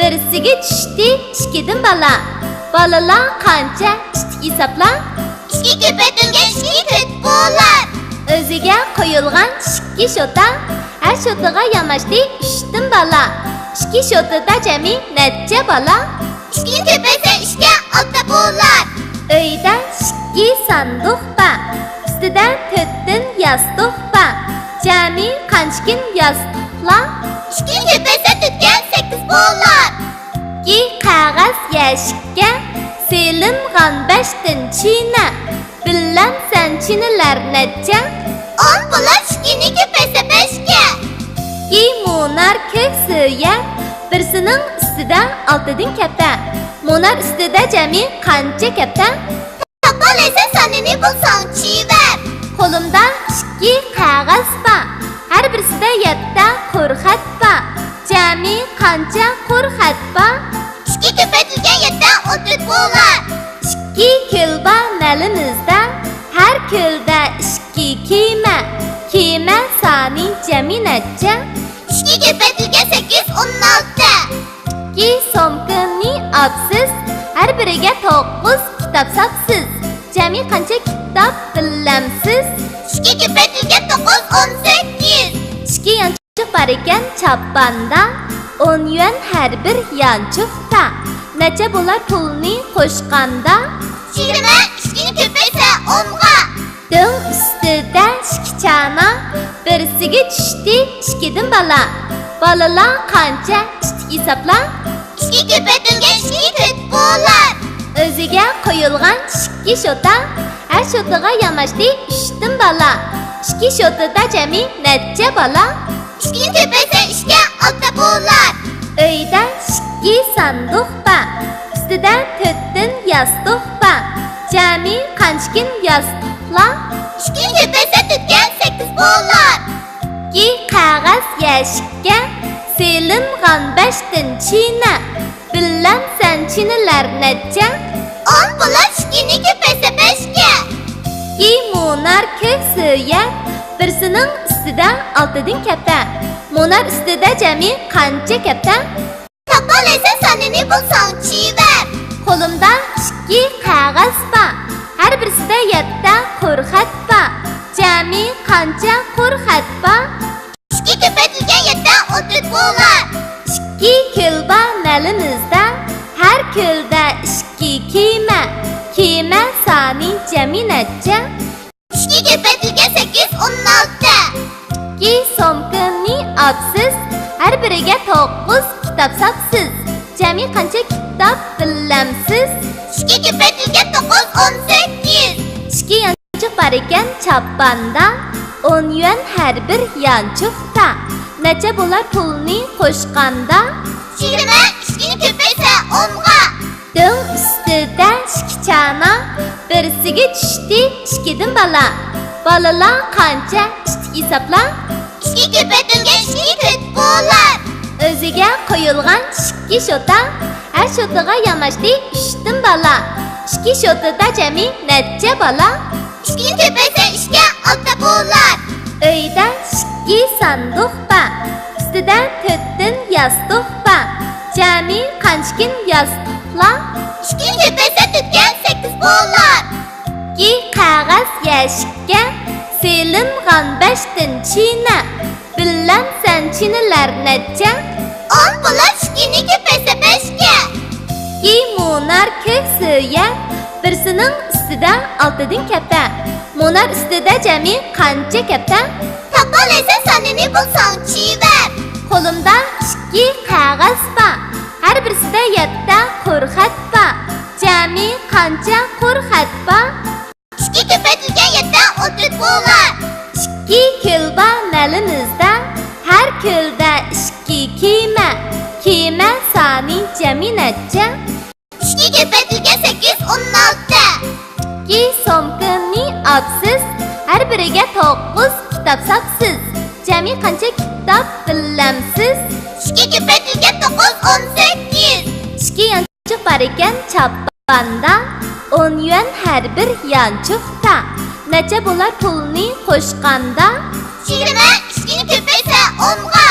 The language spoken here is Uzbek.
birisiga tushdi 2dan bala. Balalar qancha tushdi hisobla. 2 ko'paytirilgan 2 to'rt bo'lar. O'ziga qo'yilgan 2 shota, har shotiga yamashdi 3dan bala. 2 shotida jami necha bala? 2 ko'paysa 2 6 bo'lar. Uyda 2 sanduq bor. Ustida 4dan yostiq bor. Jami qancha yostiqlar? 2 ko'paysa 8 bo'lar. 2 qog'oz yashikka silingan 5dan china. Bilamsan chinalar necha? 10 bo'lar. 2 ko'paysa 5 ga. 2 monar ko'k suya birisining ustida 6dan katta. Monar ustida jami qancha katta? Topalaysan sonini bulsang chiver. Qo'limda 2 qog'oz bor. Har birisida 7 qo'rxat bor. Jami qancha qo'rxat bor? 2 ko'paytirilgan 7 14 bo'lar. 2 kilba malimizda. Har kilda 2 kiyma. Kiyma soni jami necha? 2 ko'paytirilgan 8 16. 2 somkani opsiz. Har biriga 9 kitob sopsiz. Jami qancha kitob bilamsiz? 2 ko'paytirilgan 9 18. 2 yanchiq bor ekan chapanda. 10 yuan har bir yanchiqda. Necha bo'lar pulni qo'shganda? 20 2 ko'paysa 10 ga. Ding ustida 2 chana. Birisiga tushdi 2dan bala. Balalar qancha tushdi hisobla. 2 ko'paytirilgan 2 to'rt bo'lar. O'ziga qo'yilgan 2 shota, har shotiga yamashdi 3dan bala. 2 shotida jami necha bala? 2 ko'paysa 2 6 bo'lar. Uyda 2 sanduq bor. Ustida 4dan yostiq bor. Jami qancha yostiqlar? 2 ko'paysa 8 bo'lar. 2 qog'oz yashikka silingan 5dan china. Bilamsan chinalar necha? 10 bo'lar. 2 ko'paysa 5 ga. 2 monar ko'k suya birisining ustida 6dan katta. Monar ustida jami qancha katta? Topalaysan sonini bulsang chiver. Qo'limda 2 qog'oz bor. Har birisida 7 qo'rxat bor. Jami qancha qo'rxat bor? 2 ko'paytirilgan 7 14 bo'lar. 2 kilba malimizda. Har kilda 2 kiyma. Kiyma soni jami necha? 2 ko'paytirilgan 8 16. 2 somkani opsiz. Har biriga 9 kitob sopsiz. Jami qancha kitob bilamsiz? 2 ko'paytirilgan 9 18. 2 yanchiq bor ekan chapanda. 10 yuan har bir yanchiqda. Necha bo'lar pulni qo'shganda? 20 2 ko'paysa 10 ga. Ding ustida 2 chana. Birisiga tushdi 2dan bala. Balalar qancha tushdi hisobla. 2 ko'paytirilgan 2 to'rt bo'lar. O'ziga qo'yilgan 2 shota, har shotiga yamashdi 3dan bala. 2 shotida jami necha bala? 2 ko'paysa 2 6 bo'lar. Uyda 2 sanduq bor. Ustida 4dan yostiq bor. Jami qancha yostiqlar? 2 ko'paysa 8 bo'lar. 2 qog'oz yashikka silingan 5dan china. Bilamsan chinalar necha? 10 bo'lar. 2 ko'paysa 5 ga. 2 monar ko'k suya birisining ustida 6dan katta. Monar ustida jami qancha katta? Topalaysan sonini bulsang chiver. Qo'limda 2 qog'oz bor. Har birisida 7 qo'rxat bor. Jami qancha qo'rxat bor? 2 ko'paytirilgan 7 14 bo'lar. 2 kilba malimizda. Har kilda 2 kiyma. Kiyma soni jami necha? 2 ko'paytirilgan 8 16. 2 somkani opsiz. Har biriga 9 kitob sopsiz. Jami qancha kitob bilamsiz? 2 ko'paytirilgan 9 18. 2 yanchiq bor ekan chapanda. 10 yuan har bir yanchiqda. Necha bo'lar pulni qo'shganda? 20 2 ko'paysa 10 ga.